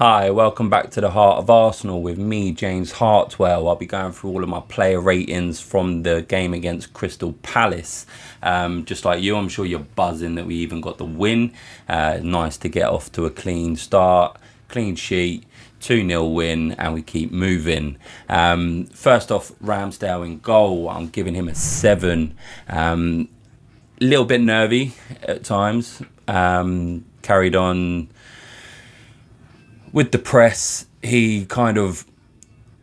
Hi, welcome back to the Heart of Arsenal with me, James Hartwell. I'll be going through all of my player ratings from the game against Crystal Palace. Just like you, I'm sure you're buzzing that we even got the win. Nice to get off to a clean start, clean sheet, 2-0 win, and we keep moving. First off, Ramsdale in goal. I'm giving him a 7. Little bit nervy at times. Carried on with the press. He kind of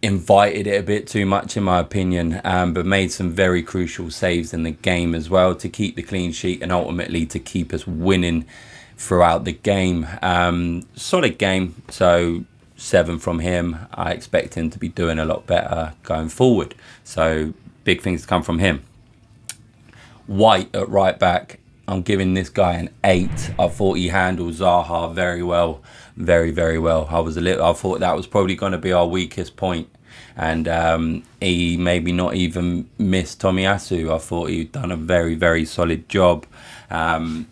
invited it a bit too much, in my opinion, but made some very crucial saves in the game as well to keep the clean sheet and ultimately to keep us winning throughout the game. Solid game, so 7 from him. I expect him to be doing a lot better going forward, so big things to come from him. White at right back, I'm giving this guy an 8. I thought he handled Zaha very well, very well. I thought that was probably going to be our weakest point, and he maybe not even missed Tomiyasu. I thought he'd done a very solid job, and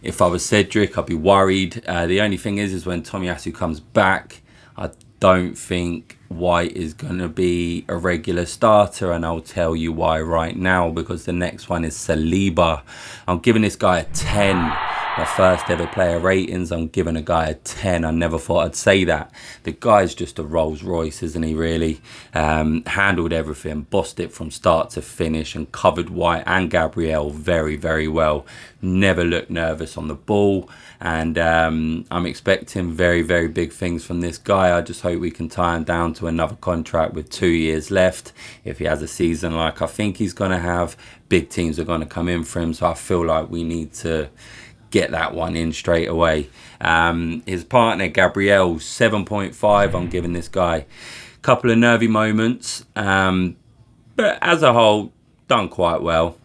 if I was Cedric, I'd be worried. The only thing is when Tomiyasu comes back, I don't think White is going to be a regular starter, and I'll tell you why right now, because the next one is Saliba. I'm giving this guy a 10. My first ever player ratings, I'm giving a guy a 10. I never thought I'd say that. The guy's just a Rolls Royce, isn't he, really? Handled everything, bossed it from start to finish, and covered White and Gabriel very well. Never looked nervous on the ball, and I'm expecting very big things from this guy. I just hope we can tie him down to another contract with 2 years left. If he has a season like I think he's going to have, big teams are going to come in for him, so I feel like we need to get that one in straight away. His partner Gabriel, 7.5. I'm giving this guy. Couple of nervy moments, but as a whole, done quite well.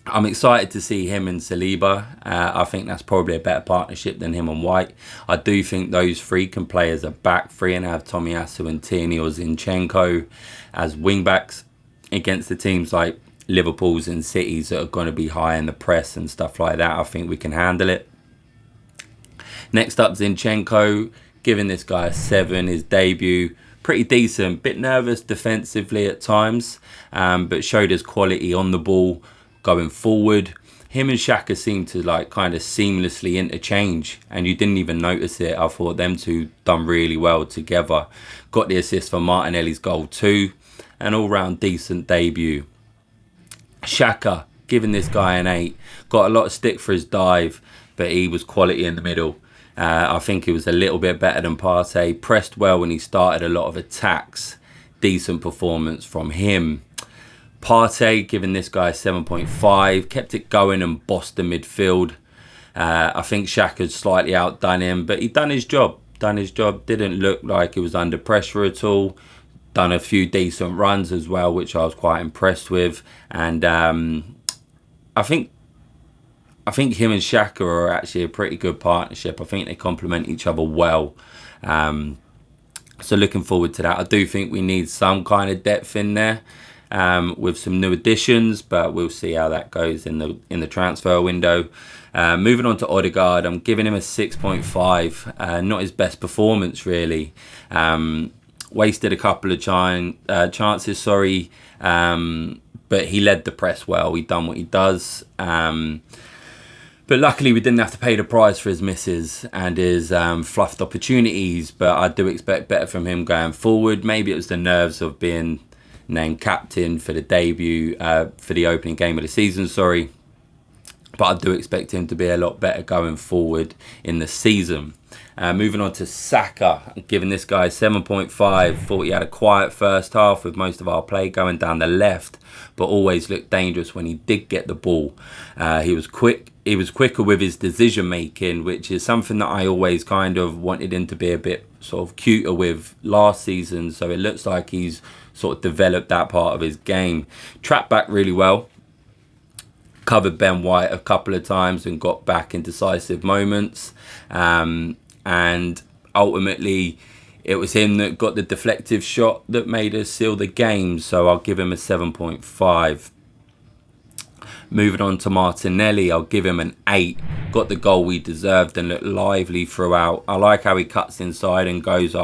I'm excited to see him and Saliba. I think that's probably a better partnership than him and White. I do think those three can play as a back three and have Tomiyasu and Tierney or Zinchenko as wing backs against the teams like Liverpool's and City's that are going to be high in the press and stuff like that. I think we can handle it. Next up, Zinchenko, giving this guy a 7. His debut, pretty decent. Bit nervous defensively at times, but showed his quality on the ball going forward. Him and Xhaka seemed to kind of seamlessly interchange, and you didn't even notice it. I thought them two done really well together. Got the assist for Martinelli's goal too. An all-round decent debut. Xhaka, giving this guy an 8. Got a lot of stick for his dive, but he was quality in the middle. I think he was a little bit better than Partey. Pressed well when he started a lot of attacks. Decent performance from him. Partey, giving this guy 7.5. Kept it going and bossed the midfield. I think Xhaka's slightly outdone him, but he done his job. Didn't look like he was under pressure at all. Done a few decent runs as well, which I was quite impressed with. And I think him and Xhaka are actually a pretty good partnership. I think they complement each other well. So looking forward to that. I do think we need some kind of depth in there with some new additions, but we'll see how that goes in the transfer window. Moving on to Odegaard, I'm giving him a 6.5. Not his best performance, really. Wasted a couple of chances, but he led the press well. He done what he does. But luckily we didn't have to pay the price for his misses and his fluffed opportunities. But I do expect better from him going forward. Maybe it was the nerves of being named captain for the debut, for the opening game of the season, But I do expect him to be a lot better going forward in the season. Moving on to Saka, I'm giving this guy 7.5. Thought he had a quiet first half with most of our play going down the left, but always looked dangerous when he did get the ball. He was quick. He was quicker with his decision making, which is something that I always kind of wanted him to be a bit sort of cuter with last season. So it looks like he's sort of developed that part of his game. Trapped back really well. Covered Ben White a couple of times and got back in decisive moments. And ultimately, it was him that got the deflective shot that made us seal the game. So I'll give him a 7.5. Moving on to Martinelli, I'll give him an 8. Got the goal he deserved and looked lively throughout. I like how he cuts inside and goes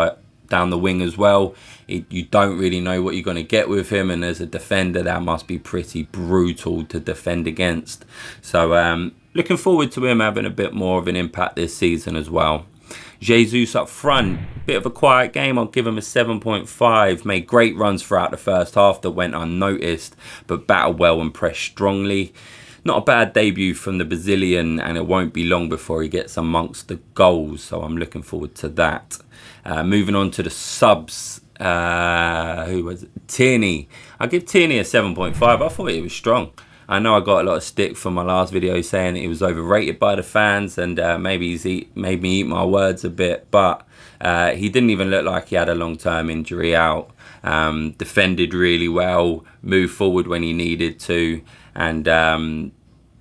down the wing as well. You don't really know what you're going to get with him, and as a defender that must be pretty brutal to defend against. So looking forward to him having a bit more of an impact this season as well. Jesus up front, bit of a quiet game. I'll give him a 7.5. Made great runs throughout the first half that went unnoticed, but battled well and pressed strongly. Not a bad debut from the Brazilian, and it won't be long before he gets amongst the goals, so I'm looking forward to that. Moving on to the subs, who was it? Tierney. I'll give Tierney a 7.5. I thought he was strong. I know I got a lot of stick from my last video saying he was overrated by the fans, and maybe he's made me eat my words a bit, but he didn't even look like he had a long-term injury out. Defended really well, moved forward when he needed to, and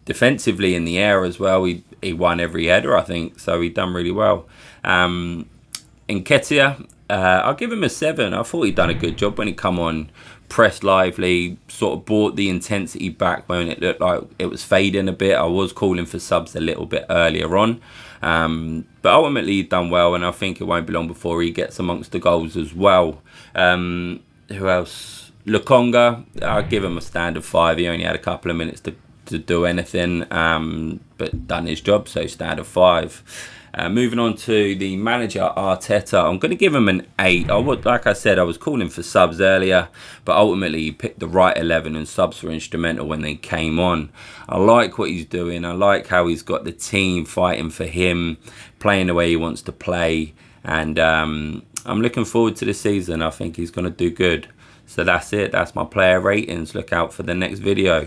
defensively in the air as well, he won every header, I think, so he done really well. Nketiah, I'll give him a 7. I thought he'd done a good job when he come on, pressed lively, sort of brought the intensity back when it looked like it was fading a bit. I was calling for subs a little bit earlier on, but ultimately he'd done well, and I think it won't be long before he gets amongst the goals as well. Who else? Lokonga, I'll give him a standard 5. He only had a couple of minutes to do anything, but done his job, so standard 5. Moving on to the manager, Arteta, I'm going to give him an 8. Like I said, I was calling for subs earlier, but ultimately he picked the right 11 and subs were instrumental when they came on. I like what he's doing. I like how he's got the team fighting for him, playing the way he wants to play, and I'm looking forward to the season. I think he's going to do good. So that's it. That's my player ratings. Look out for the next video.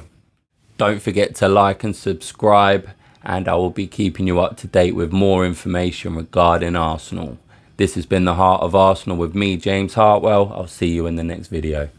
Don't forget to like and subscribe, and I will be keeping you up to date with more information regarding Arsenal. This has been the Heart of Arsenal with me, James Hartwell. I'll see you in the next video.